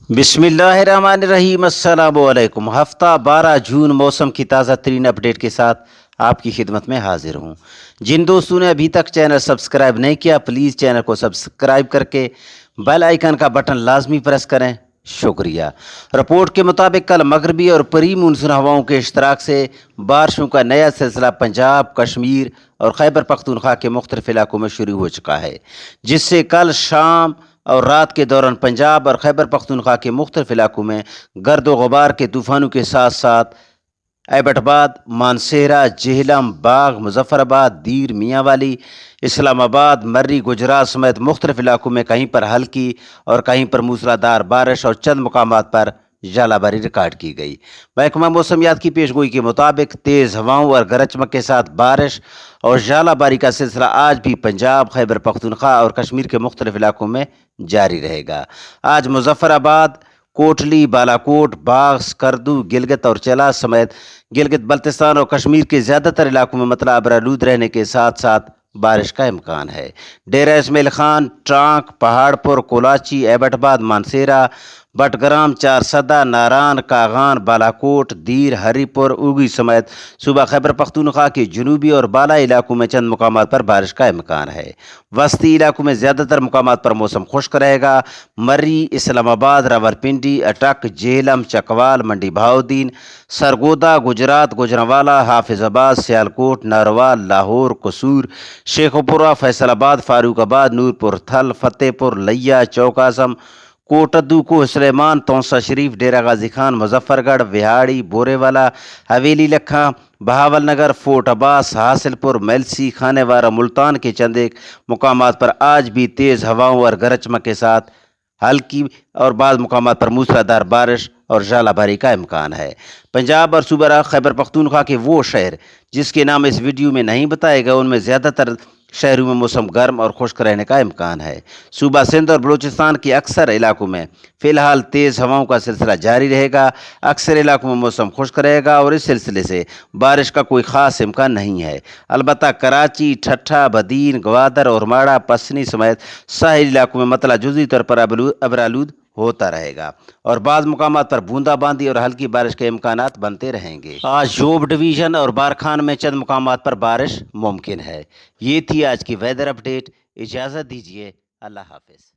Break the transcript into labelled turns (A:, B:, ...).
A: बिस्मिल्लाहिर्रहमानिर्रहीम। अस्सलाम वालेकुम। हफ्ता 12 जून मौसम की ताज़ा तरीन अपडेट के साथ आपकी खिदमत में हाजिर हूँ। जिन दोस्तों ने अभी तक चैनल सब्सक्राइब नहीं किया, प्लीज़ चैनल को सब्सक्राइब करके बेल आइकन का बटन लाजमी प्रेस करें। शुक्रिया। रिपोर्ट के मुताबिक कल मगरबी और परी मानसून हवाओं के इश्तराक से बारिशों का नया सिलसिला पंजाब, कश्मीर और खैबर पख्तूनख्वा के मुख्तलिफ इलाकों में शुरू हो चुका है, जिससे कल शाम और रात के दौरान पंजाब और खैबर पख्तूनख्वा के मुख्तलिफ इलाकों में गर्द व गुबार के तूफ़ानों के साथ साथ एबटाबाद, मानसेरा, जेहलम, बाग, मुजफ्फराबाद, दीर, मियांवाली, इस्लामाबाद, मर्री, गुजरात समेत मुख्तलिफ इलाकों में कहीं पर हल्की और कहीं पर मूसलाधार बारिश और चंद मकामात पर झालाबारी रिकॉर्ड की गई। महकमा मौसमियात की पेशगोई के मुताबिक तेज़ हवाओं और गरज चमक के साथ बारिश और झालाबारी का सिलसिला आज भी पंजाब, खैबर पख्तूनख्वा और कश्मीर के मुख्तलिफ इलाकों में जारी रहेगा। आज मुजफ्फराबाद, कोटली, बालाकोट, बाग, स्कर्दू, गिलगित और चला समेत गिलगित बल्तिस्तान और कश्मीर के ज़्यादातर इलाकों में मतला अबरालूद रहने के साथ साथ बारिश का इम्कान है। डेरा इस्माइल खान, ट्रांक, पहाड़पुर, कोलाची, एबटाबाद, मानसेरा, बटग्राम, चारसदा, नारान, कागान, बालाकोट, दीर, हरीपुर, उगी समेत सूबा खैबर पख्तूनख्वा के जनूबी और बाला इलाकों में चंद मुकामात पर बारिश का इम्कान है। वस्ती इलाकों में ज़्यादातर मुकामात पर मौसम खुश्क रहेगा। मर्री, इस्लामाबाद, रावलपिंडी, अटक, जेहलम, चकवाल, मंडी बहाउद्दीन, सरगोदा, गुजरात, गुजरांवाला, हाफिजाबाद, सियालकोट, नारवाल, लाहौर, कसूर, शेखपुरा, फैसलाबाद, फारूकाबाद, नूरपुर थल, फतेहपुर, लिया, चौकासम, कोटद्दू को सलेमान, तौसा शरीफ, डेरा गाजी खान, मुजफ्फरगढ़, विहाड़ी, बोरेवाला, हवेली लखा, बहावल नगर, फोर्ट अब्बास, हासिलपुर, मेलसी, खानेवारा, मुल्तान के चंद एक मुकामात पर आज भी तेज़ हवाओं और गरज चमक के साथ हल्की और बाद मुकामात पर मूसलाधार बारिश और झालाबारी का इम्कान है। पंजाब और सूबा खैबर पख्तूनख्वा के वो शहर जिसके नाम इस वीडियो में नहीं बताए गए, उनमें ज़्यादातर शहरों में मौसम गर्म और खुश्क रहने का इम्कान है। सूबा सिंध और बलूचिस्तान के अक्सर इलाकों में फ़िलहाल तेज़ हवाओं का सिलसिला जारी रहेगा। अक्सर इलाकों में मौसम खुश्क रहेगा और इस सिलसिले से बारिश का कोई ख़ास इम्कान नहीं है। अलबत्ता कराची, ठट्ठा, बदीन, ग्वादर और माड़ा, पसनी समेत साहिल इलाकों में मतला जुज़ी तौर पर अबरालूद होता रहेगा और बाद मुकामात पर बूंदाबांदी और हल्की बारिश के इम्कानात बनते रहेंगे। आज जोब डिवीज़न और बारखान में चंद मुकामात पर बारिश मुमकिन है। ये थी आज की वेदर अपडेट। इजाज़त दीजिए। अल्लाह हाफिज़।